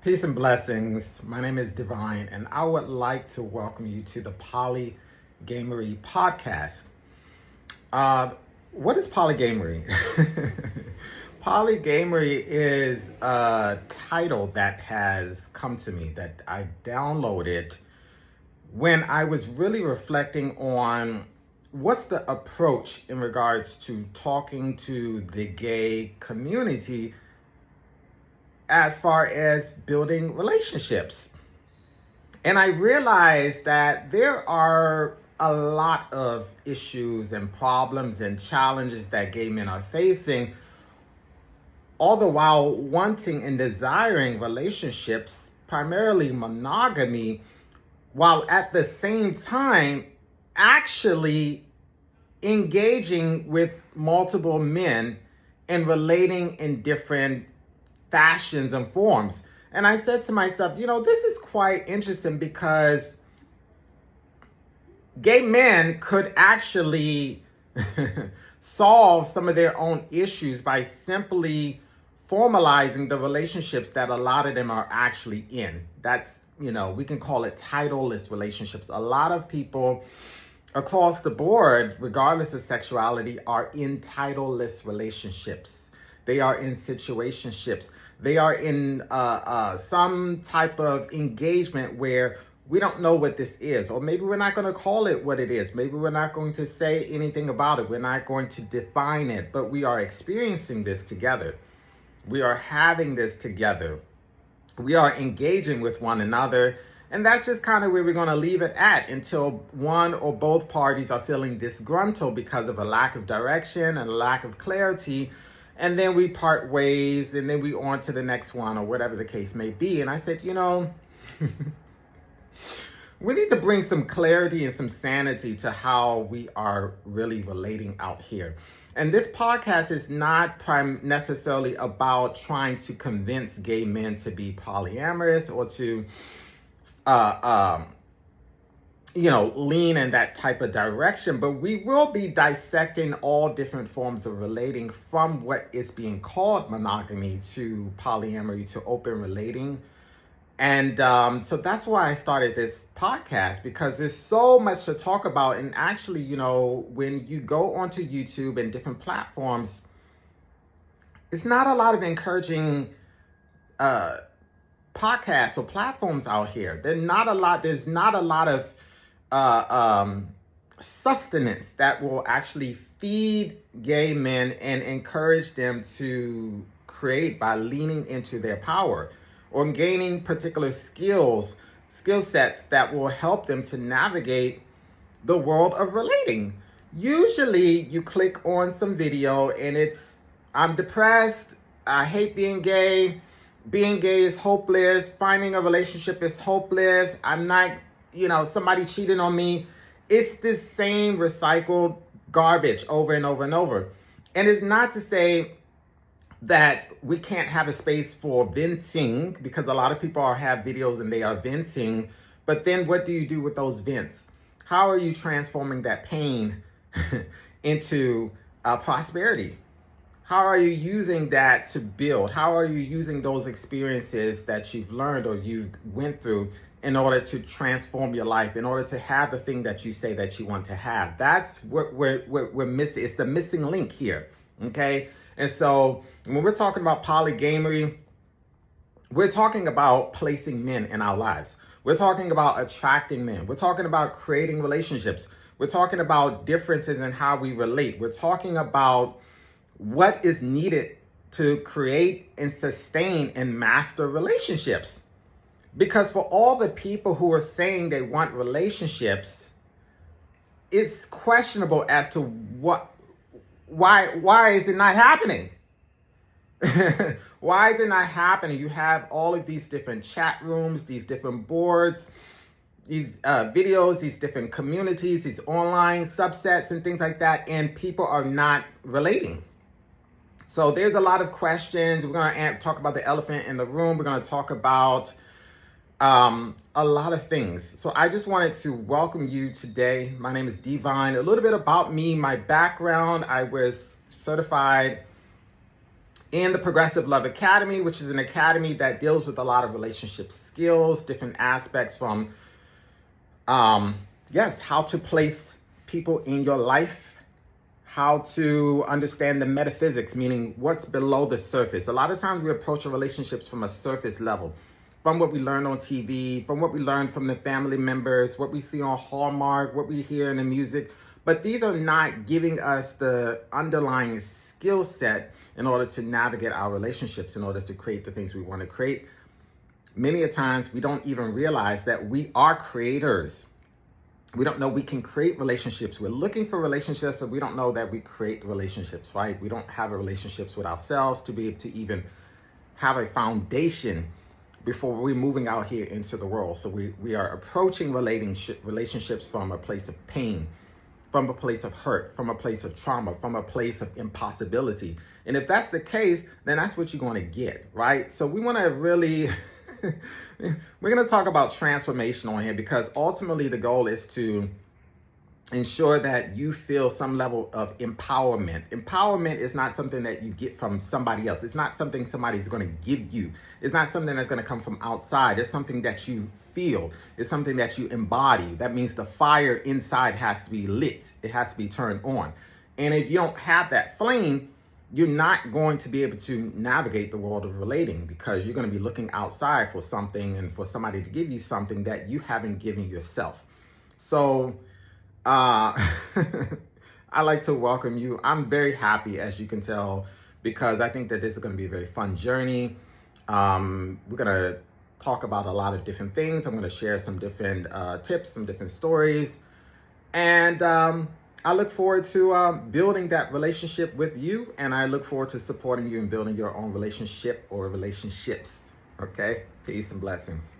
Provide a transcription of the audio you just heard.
Peace and blessings. My name is Divine, and I would like to welcome you to the Polygaymory Podcast. What is polygaymory? Polygaymory is a title that has come to me that I downloaded when I was really reflecting on what's the approach in regards to talking to the gay community as far as building relationships. And I realized that there are a lot of issues and problems and challenges that gay men are facing, all the while wanting and desiring relationships, primarily monogamy, while at the same time actually engaging with multiple men and relating in different fashions and forms. And I said to myself, this is quite interesting because gay men could actually solve some of their own issues by simply formalizing the relationships that a lot of them are actually in. That's, we can call it titleless relationships. A lot of people across the board, regardless of sexuality, are in titleless relationships. They are in situationships. They are in some type of engagement where we don't know what this is, or maybe we're not going to call it what it is. Maybe we're not going to say anything about it. We're not going to define it, but we are experiencing this together. We are having this together. We are engaging with one another. And that's just kind of where we're going to leave it at until one or both parties are feeling disgruntled because of a lack of direction and a lack of clarity. And then we part ways, and then we on to the next one, or whatever the case may be. And I said, we need to bring some clarity and some sanity to how we are really relating out here. And this podcast is not necessarily about trying to convince gay men to be polyamorous or to lean in that type of direction, but we will be dissecting all different forms of relating, from what is being called monogamy to polyamory to open relating. And so that's why I started this podcast, because there's so much to talk about. And actually, when you go onto YouTube and different platforms, it's not a lot of encouraging podcasts or platforms out here. There's not a lot of sustenance that will actually feed gay men and encourage them to create by leaning into their power or gaining particular skill sets that will help them to navigate the world of relating. Usually you click on some video and it's, I'm depressed, I hate being gay is hopeless, finding a relationship is hopeless, I'm not, somebody cheated on me. It's this same recycled garbage over and over and over. And it's not to say that we can't have a space for venting, because a lot of people have videos and they are venting. But then what do you do with those vents? How are you transforming that pain into prosperity? How are you using that to build? How are you using those experiences that you've learned or you've went through in order to transform your life, in order to have the thing that you say that you want to have? That's what we're missing. It's the missing link here, okay? And so when we're talking about polygaymory, we're talking about placing men in our lives. We're talking about attracting men. We're talking about creating relationships. We're talking about differences in how we relate. We're talking about what is needed to create and sustain and master relationships. Because for all the people who are saying they want relationships, it's questionable as to why is it not happening? Why is it not happening? You have all of these different chat rooms, these different boards, these videos, these different communities, these online subsets and things like that, and people are not relating. So there's a lot of questions. We're going to talk about the elephant in the room. We're going to talk about a lot of things. So I just wanted to welcome you today. My name is Divine. A little bit about me, my background. I was certified in the Progressive Love Academy, which is an academy that deals with a lot of relationship skills, different aspects from, how to place people in your life, how to understand the metaphysics, meaning what's below the surface. A lot of times we approach relationships from a surface level, from what we learn on TV, from what we learn from the family members, what we see on Hallmark, what we hear in the music. But these are not giving us the underlying skill set in order to navigate our relationships, in order to create the things we want to create. Many a times we don't even realize that we are creators. We don't know we can create relationships. We're looking for relationships, but we don't know that we create relationships, right? We don't have relationships with ourselves to be able to even have a foundation before we're moving out here into the world. So we are approaching relationships from a place of pain, from a place of hurt, from a place of trauma, from a place of impossibility. And if that's the case, then that's what you're going to get, right? So we want to really, we're going to talk about transformation on here, because ultimately the goal is to ensure that you feel some level of empowerment. Empowerment is not something that you get from somebody else. It's not something somebody's going to give you. It's not something that's going to come from outside. It's something that you feel. It's something that you embody. That means the fire inside has to be lit. It has to be turned on. And if you don't have that flame, you're not going to be able to navigate the world of relating, because you're going to be looking outside for something and for somebody to give you something that you haven't given yourself. So I like to welcome you. I'm very happy, as you can tell, because I think that this is going to be a very fun journey. We're going to talk about a lot of different things. I'm going to share some different tips, some different stories. And I look forward to building that relationship with you. And I look forward to supporting you in building your own relationship or relationships. Okay? Peace and blessings.